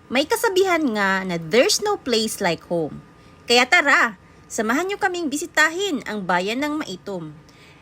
May kasabihan nga na there's no place like home. Kaya tara, samahan nyo kaming bisitahin ang bayan ng Maitom.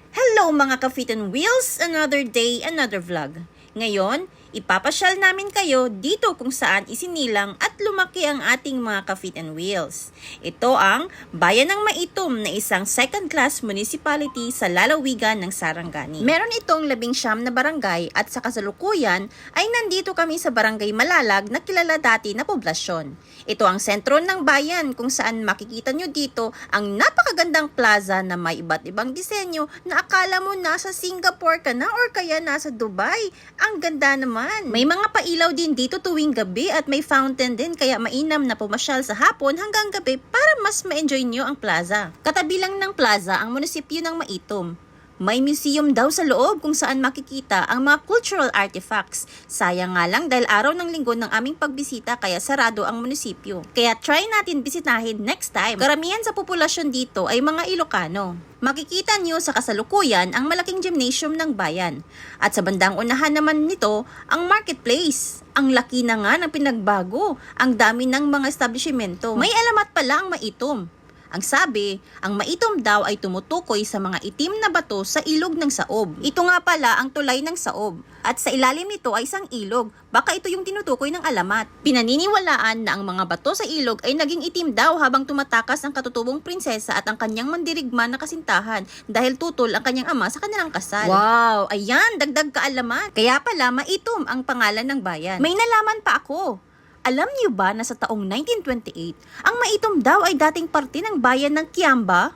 Hello mga ka-Fit and Wheels! Another day, another vlog. Ngayon, ipapasyal namin kayo dito kung saan isinilang at lumaki ang ating mga ka-Fit and Wheels. Ito ang Bayan ng Maitom na isang second-class municipality sa lalawigan ng Sarangani. Meron itong 19 na barangay at sa kasalukuyan ay nandito kami sa Barangay Malalag na kilala dati na poblasyon. Ito ang sentro ng bayan kung saan makikita nyo dito ang napakagandang plaza na may iba't ibang disenyo na akala mo nasa Singapore ka na or kaya nasa Dubai. Ang ganda naman. May mga pailaw din dito tuwing gabi at may fountain din kaya mainam na pumasyal sa hapon hanggang gabi para mas ma-enjoy nyo ang plaza. Katabi lang ng plaza ang munisipyo ng Maitom. May museum daw sa loob kung saan makikita ang mga cultural artifacts. Sayang nga lang dahil araw ng linggo ng aming pagbisita kaya sarado ang munisipyo. Kaya try natin bisitahin next time. Karamihan sa populasyon dito ay mga Ilocano. Makikita nyo sa kasalukuyan ang malaking gymnasium ng bayan. At sa bandang unahan naman nito, ang marketplace. Ang laki na nga ng pinagbago. Ang dami ng mga establishmento. May alamat pala ang Maitom. Ang sabi, ang Maitom daw ay tumutukoy sa mga itim na bato sa ilog ng Saob. Ito nga pala ang tulay ng Saob. At sa ilalim nito ay isang ilog. Baka ito yung tinutukoy ng alamat. Pinaniniwalaan na ang mga bato sa ilog ay naging itim daw habang tumatakas ang katutubong prinsesa at ang kanyang mandirigma na kasintahan dahil tutol ang kanyang ama sa kanilang kasal. Wow! Ayan, dagdag kaalaman. Kaya pala Maitom ang pangalan ng bayan. May nalaman pa ako. Alam niyo ba na sa taong 1928, ang Maitom daw ay dating parte ng bayan ng Kiamba?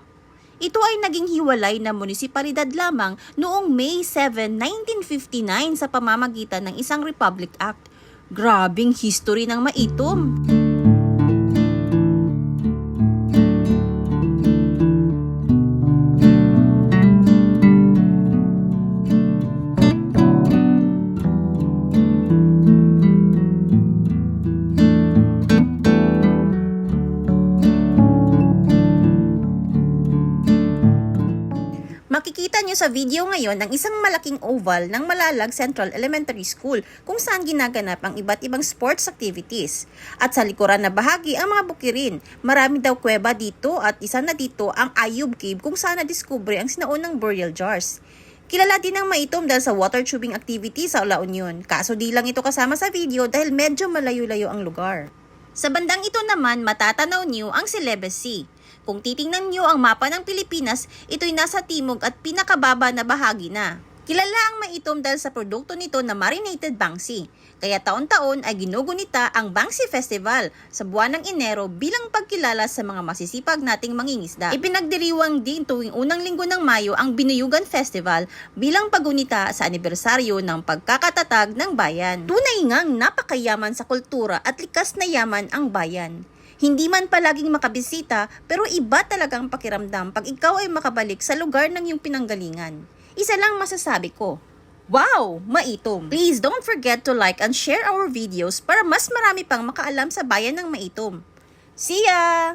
Ito ay naging hiwalay na munisipalidad lamang noong May 7, 1959 sa pamamagitan ng isang Republic Act. Grabing history ng Maitom! Makikita nyo sa video ngayon ang isang malaking oval ng Malalag Central Elementary School kung saan ginaganap ang iba't ibang sports activities. At sa likuran na bahagi ang mga bukirin. Marami daw kuweba dito at isa na dito ang Ayub Cave kung saan nadiskubre ang sinaunang burial jars. Kilala din ang Maitom dahil sa water tubing activity sa La Union. Kaso di lang ito kasama sa video dahil medyo malayo-layo ang lugar. Sa bandang ito naman matatanaw niyo ang Celebes Sea. Kung titingnan niyo ang mapa ng Pilipinas, ito'y nasa timog at pinakababa na bahagi na. Kilala ang Maitom dahil sa produkto nito na marinated bangsi. Kaya taon-taon ay ginugunita ang Bangsi Festival sa buwan ng Enero bilang pagkilala sa mga masisipag nating mangingisda. Ipinagdiriwang din tuwing unang linggo ng Mayo ang Binuyugan Festival bilang paggunita sa anibersaryo ng pagkakatatag ng bayan. Tunay ngang napakayaman sa kultura at likas na yaman ang bayan. Hindi man palaging makabisita, pero iba talagang pakiramdam pag ikaw ay makabalik sa lugar ng iyong pinanggalingan. Isa lang masasabi ko, wow! Maitom! Please don't forget to like and share our videos para mas marami pang makaalam sa bayan ng Maitom. See ya!